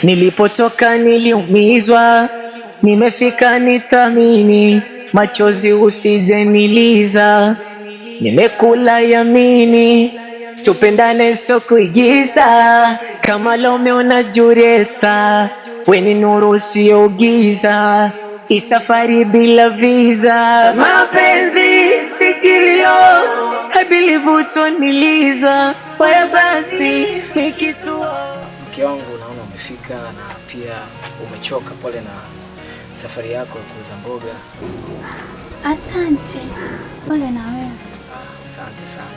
Nilipotoka niliumizwa, nimefika nithamini, machozi usijeniliza, nimekula yamini, tupendane sio kuigiza, kama Romeo na Julieta, we ni nuru sio giza, isafari bila visa, mapenzi sikilio, I believe utoniliza, waya basi nikituo. Mke wangu naona umefika na pia umechoka, pole na safari yako ya kuuza mboga. Asante. Pole na wewe. Asante sana.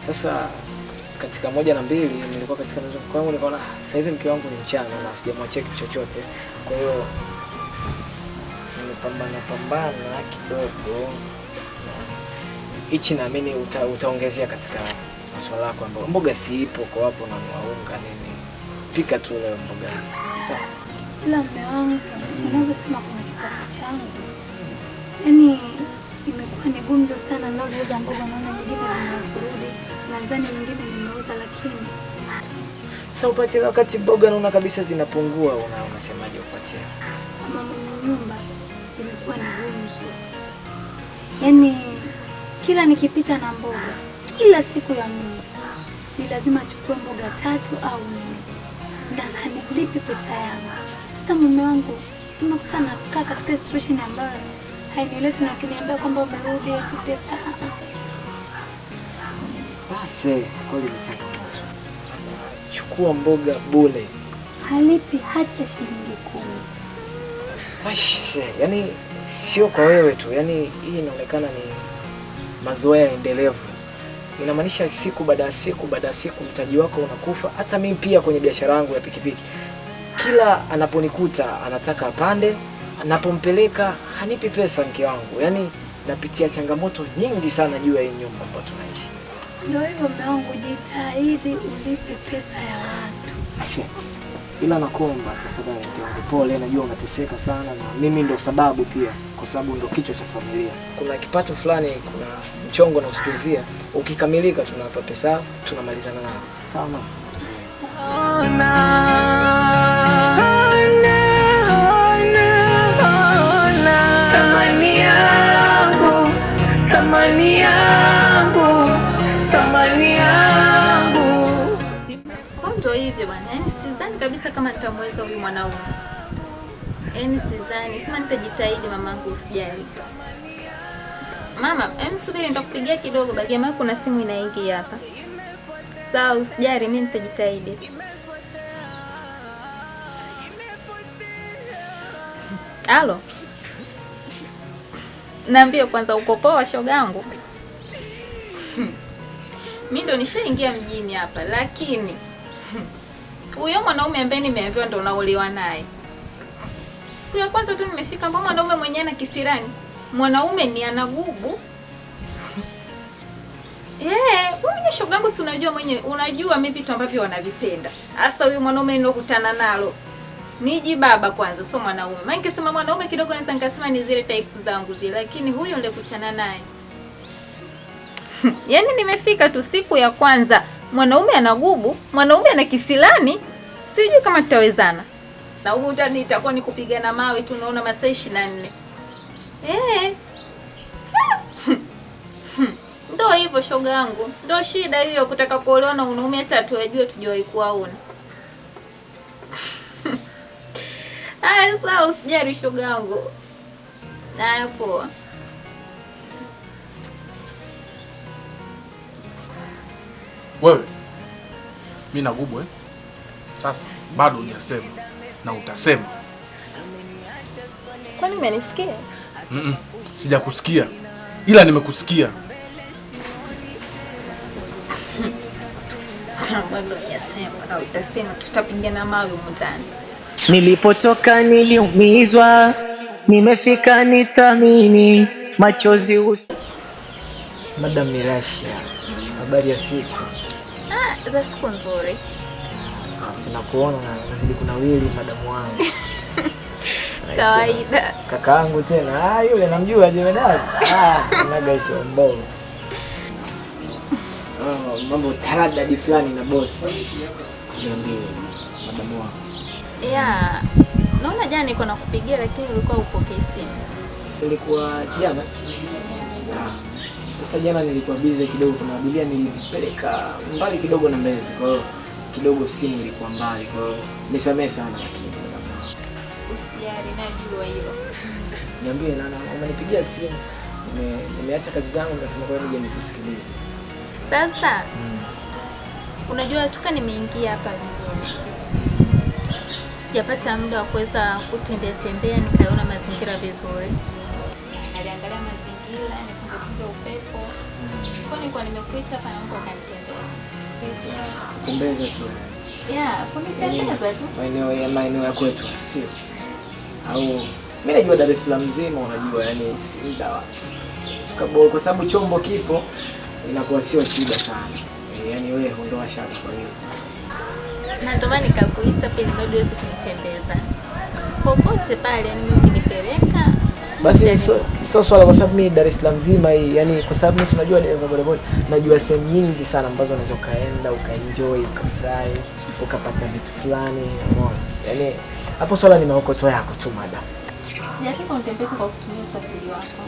Sasa katika 1 na 2 nilikuwa katika mzunguko kwangu, nikaona sasa hivi mke wangu ni mchana na sijamwachia kitu chochote. Kwa hiyo nimepambana kidogo. Hichi naamini utaongezea katika masuala yako ambapo mboga siipo kwa hapo na unga nini. Pika tu leo mboga. Sawa. Ila mume wangu, ninavyosema kuna kipato changu. Yaani imekuwa ni gumzo sana leo nauza mboga, naona nyingine zinazurudi, nadhani nyingine nimeuza lakini sasa upate wakati mboga naona kabisa zinapungua, unasemaje upatie? Mama mwenye nyumba imekuwa ni gumzo. Yaani kila nikipita na mboga, kila siku ya Mungu ni lazima achukue mboga 3 au 4 na hanilipi pesa yangu. Sasa mume wangu unakuta nakaa katika situation ambayo hainileti na kuniambia kwamba umerudi eti pesa. Basi kweli ni changamoto. Chukua mboga bure. Halipi hata shilingi 10. Basi yani sio kwa wewe tu. Yani hii inaonekana ni mazoea endelevu. Inamaanisha siku baada ya siku mtaji wako unakufa. Hata mimi pia kwenye biashara yangu ya pikipiki, kila anaponikuta anataka apande, anapompeleka hanipi pesa mke wangu. Yani napitia changamoto nyingi sana juu ya hii nyumba ambayo tunaishi. Ndio hivyo mume wangu, jitahidi ulipe pesa ya watu. Asante. Ila nakuomba tafadhali mke wangu, pole, najua unateseka sana na mimi ndo sababu pia, kwa sababu ndo kichwa cha familia. Kuna kipato fulani, kuna mchongo na usikilizia, ukikamilika tunapa pesa, tunamalizana nayo. Sawa mama? Thamani yangu, thamani yangu, thamani yangu. Ndio hivyo bwana. Yaani sidhani kabisa kama nitamweza huyu mwanaume. Yaani sidhani, sema nitajitahidi mamangu, usijali. Mama, subiri nitakupigia kidogo basi. Jamaa kuna simu inaingia hapa. Sawa, usijali, mimi nitajitahidi. Halo. Naambia kwanza uko poa shogangu? Mimi ndo nishaingia mjini hapa, lakini huyo mwanaume ambaye nimeambiwa ndo unaolewa naye. Siku ya kwanza tu nimefika, mbona mwanaume mwenyewe na kisirani. Mwanaume ni anagubu. Wewe shogangu, si unajua mwenyewe, unajua mimi vitu ambavyo wanavipenda. Hasa huyu mwanaume ninokutana nalo. Niji baba kwanza, sio mwanaume. Maana nikisema mwanaume kidogo naweza nikasema ni zile type zangu zile, lakini huyo nilikutana naye. Yaani nimefika tu siku ya kwanza, mwanaume anagubu, mwanaume ana kisilani, sijui kama tutawezana. Na huko ndani itakuwa ni kupigana mawe tu, unaona masaa 24. Ndio hivyo shoga yangu. Ndio shida hiyo kutaka kuolewa na wanaume hata tuwajue tujawahi kuwaona. Sawa, usijali shoga yangu. Haya poa. Wewe, mimi nagubu Sasa bado hujasema na utasema. Kwani umenisikia? Sijakusikia. Ila nimekusikia. Bado hujasema na utasema, tutapigana mawe mtaani. Nilipotoka niliumizwa, nimefika nithamini, machozi Madam Mirashia, habari ya siku? Za siku nzuri. Nakuona nazidi kunawili madamu wangu. Kawaida. Kakaangu tena. Yule namjua jemedali. Naga shombo. Mambo taradadi fulani na bosi. Niambie madamu wangu. Yeah. Naona jana niko nakupigia lakini ulikuwa upokei simu. Ilikuwa jana. Sasa jana nilikuwa busy kidogo, kuna abiria nilipeleka mbali kidogo na Mbezi. Kwa hiyo kidogo simu ilikuwa mbali. Kwa hiyo nisamee sana lakini. Usijali, najua hilo. Niambie nana, umenipigia simu. Nimeacha kazi zangu nikasema kwa nini nikusikilize. Sasa unajua toka nimeingia hapa mjini sijapata muda wa kuweza kutembea nikaona mazingira vizuri. Naliangalia mazingira, nipunge upepo. Kwa nini nimekuita hapa na Mungu akanitembea. Tembeza tu. Yeah, kunitembeza tu. Maeneo ya kwetu, sio? Au mimi najua Dar es Salaam mzima unajua, yani si sawa. Tukabo kwa sababu chombo kipo inakuwa sio shida sana. Yani wewe ondoa shaka kwa hiyo. Na ndio maana nikakuita pili ndio uweze kunitembeza. Popote pale yani mimi ukinipeleka basi sio swala kwa sababu mimi Dar es Salaam mzima hii, yani kwa sababu mimi unajua dereva bodaboda, najua sehemu nyingi sana ambazo unaweza kaenda ukaenjoy, ukafurahi, ukapata vitu fulani, unaona. Yani hapo swala ni maokoto yako tu madam. Sijataka unitembeze kwa kutumia usafiri wako.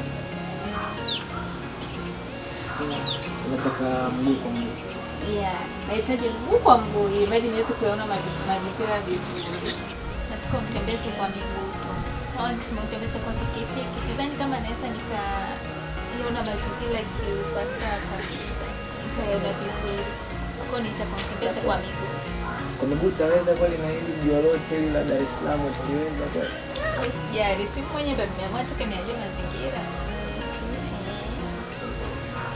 Unataka mguu kwa mguu? Yeah, nahitaji mguu kwa mguu ili bado niweze kuona mazingira vizuri. Nataka unitembeze kwa miguu tu. Au nikisema unitembeze kwa pikipiki, sidhani kama naweza nikaiona mazingira kiufasaha kabisa. Nikaona vizuri. Kwa nini nitaka unitembeze kwa miguu? Kwa miguu utaweza kweli na hili jua lote hili la Dar es Salaam utaliweza kweli? Usijali, si mwenye ndo nimeamua nataka niajue mazingira.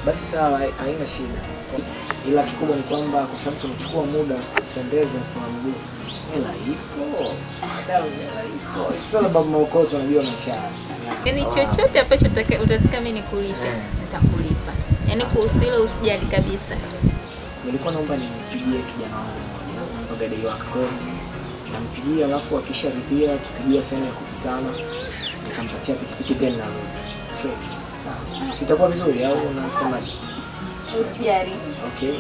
Basi sawa, haina shida. Ila kikubwa ni kwamba kwa sababu tunachukua muda kutembeza kwa mguu. Hela ipo. Hela ipo. Sio labda maokoto unajua maisha. Yaani chochote ambacho utataka mimi nikulipe, nitakulipa. Yaani kuhusu hilo usijali kabisa. Nilikuwa naomba nimpigie kijana wangu mmoja, Ogadei wako. Kwa hiyo nampigia alafu akisharidhia tukijua sehemu ya kukutana nikampatia pikipiki tena na rudi. Okay. Sawa. Sitakuwa vizuri au unasemaje? Usijali. Okay.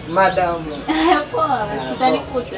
Madam. Poa, sitanikuta.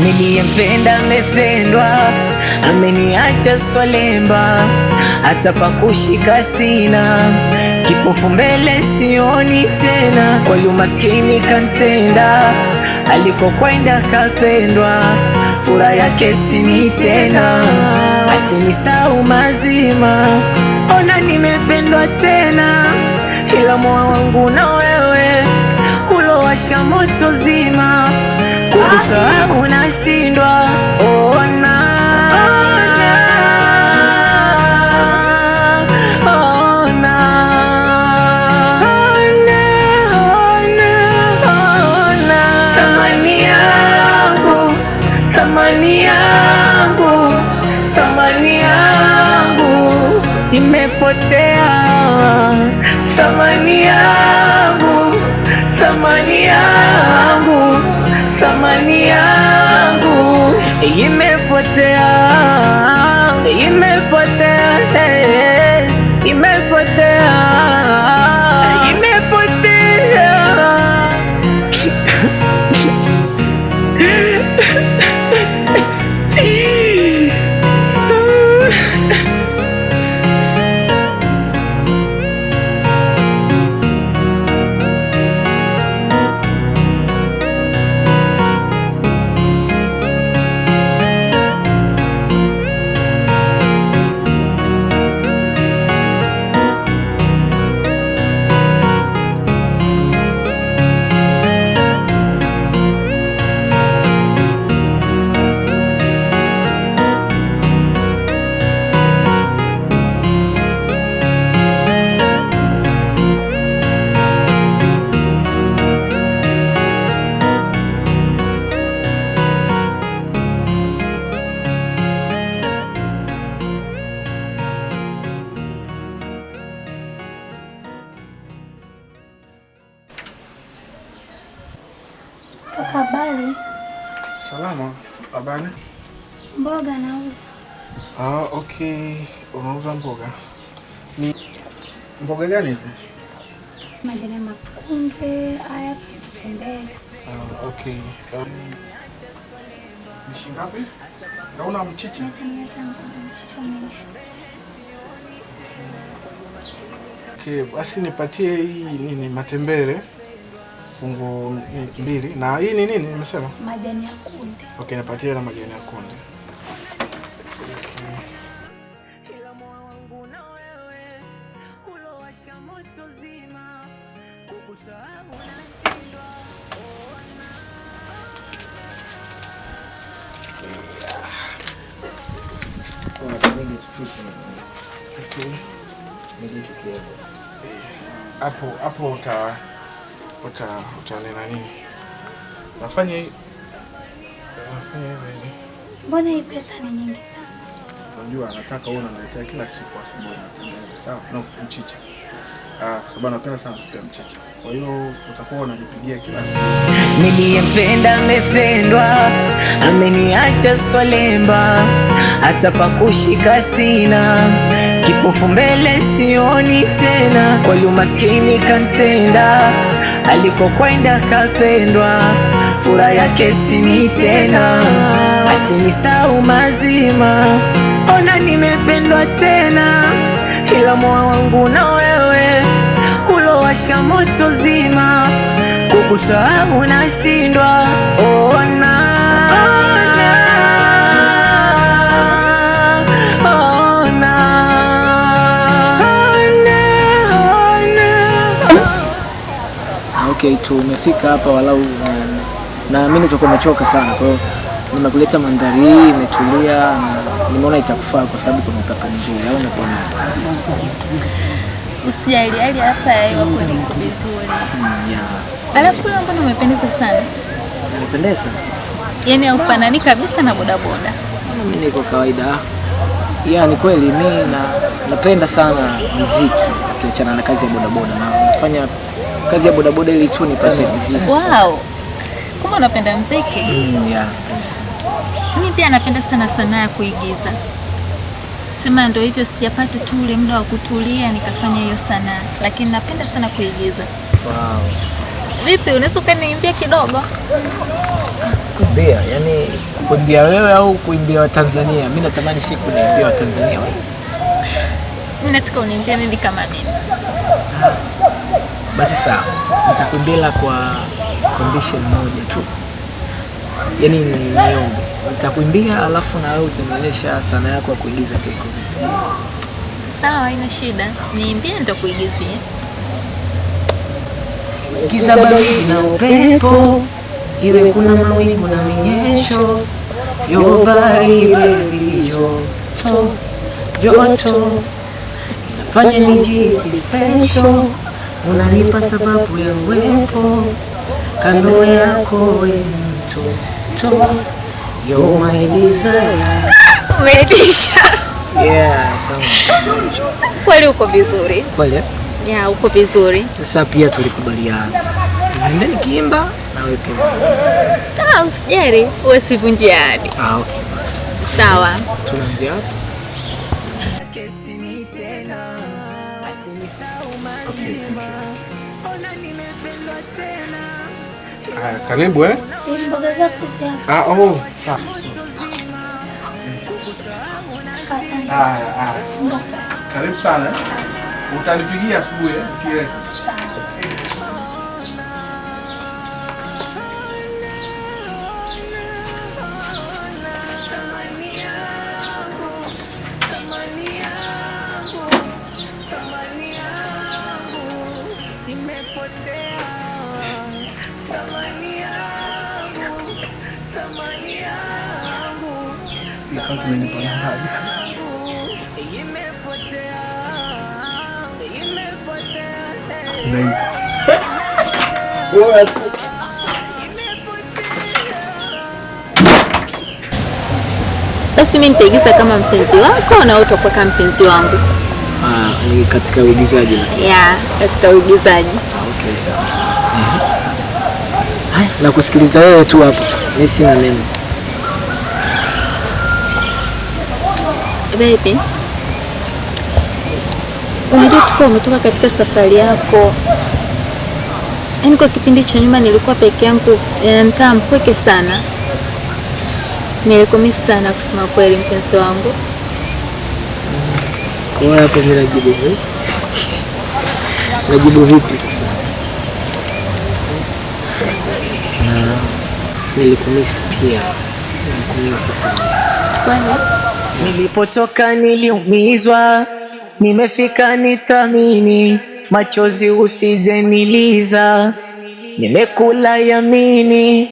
Niliyempenda amependwa, ameniacha swalemba, hata pa kushika sina, kipofu mbele sioni tena. Kwa yu maskini kantenda, alikokwenda kapendwa, furaha yake sini tena, asinisahau mazima. Ona nimependwa tena, ila moyo wangu na wewe ulowasha moto zima, kukusahau nashindwa. Ona, ona, ona, ona, thamani yangu, thamani yangu, thamani yangu imepotea, thamani yangu, thamani yangu, thamani yangu imepotea, imepotea, imepotea, imepotea. Salama. Habari? Mboga nauza. Okay. Unauza mboga? Ni mboga gani hizi? Majani makunde, haya tembele. Okay. Ni shilingi ngapi? Naona mchicha. Okay, basi nipatie hii nini matembele fungu 2 na hii ni nini nimesema? Majani ya kunde. Okay, nipatie na majani ya kunde. Hapo utanena nini? Nafanya hivi. Mbona hii pesa ni nyingi sana? Unajua nataka uone unaletea kila siku asubuhi natembea, sawa? Na mchicha. Kwa sababu napenda sana supu ya mchicha. Kwa hiyo utakuwa unanipigia kila siku. Niliyempenda amependwa, ameniacha swalemba, hata pa kushika sina, kipofu mbele sioni tena, kwa umaskini kantenda, alikokwenda kapendwa, sura yake sini tena, asinisahau mazima, ona nimependwa tena, ila moyo wangu na wewe ulowasha moto zima, kukusahau nashindwa. Ona Okay, tumefika hapa walau na mimi utakuwa umechoka sana. Kwa hiyo nimekuleta mandhari hii imetulia na nimeona itakufaa kwa sababu kuna upepo mzuri au unaona. Usijali, hali hapa hewa kweli iko vizuri. Alafu leo mbona umependeza sana? Unapendeza? Yaani haufanani kabisa na bodaboda. Mimi niko kawaida. Ni kweli mimi napenda sana muziki ukiachana na kazi ya bodaboda, na nafanya kazi ya bodaboda ili tu nipate muziki. Wow. Kama unapenda muziki? Mimi pia napenda sana sanaa ya kuigiza. Sema ndio hivyo, sijapata tu ule muda wa kutulia nikafanya hiyo sanaa, lakini napenda sana kuigiza. Wow. Vipi, unaweza kuniimbia kidogo? Kuimbia, yani kuimbia wewe au kuimbia wa Tanzania? Mimi natamani siku niimbie wa Tanzania wewe. Mimi nataka uniimbie mimi kama mimi. Basi sawa. Nitakuimbia kwa condition moja tu. Yaani niombe. Nitakuimbia alafu na wewe utaonyesha sanaa yako ya kuigiza kiko. Sawa, haina shida. Niimbie nitakuigizia. giza baridi na upepo, iwe kuna mawingu na minyesho, baridi joto, nafanya nijihisi special, unanipa sababu ya uwepo kando yako wewe mtoto, you're my desire. Umetisha. Sawa. Kweli uko vizuri. Kweli? Uko vizuri. Sasa pia tulikubaliana. Nenda nikiimba na wewe pia. Usijali, wewe sivunje ahadi. Okay. Sawa. Tunaanzia hapo. Karibu Mboga zako zipo. Sawa. Karibu sana. Utanipigia asubuhi ukileta. Basi mimi nitaigiza kama mpenzi wako na utakuwa kama mpenzi wangu. Ni katika uigizaji la? Katika uigizaji. Okay, sawa. Haya, nakusikiliza wewe tu hapa. Mimi sina neno. Baby, unajua tuko umetoka katika safari yako. Yaani kwa kipindi cha nyuma nilikuwa peke yangu, nikaa mpweke sana. Nilikumisi sana kusema kweli mpenzi wangu. Kwa hapo mimi najibu vipi? Najibu vipi sasa? Nilikumisi pia. Nilikumisi sana. Kwani? Nilipotoka niliumizwa, nimefika nithamini, machozi usije niliza, nimekula yamini,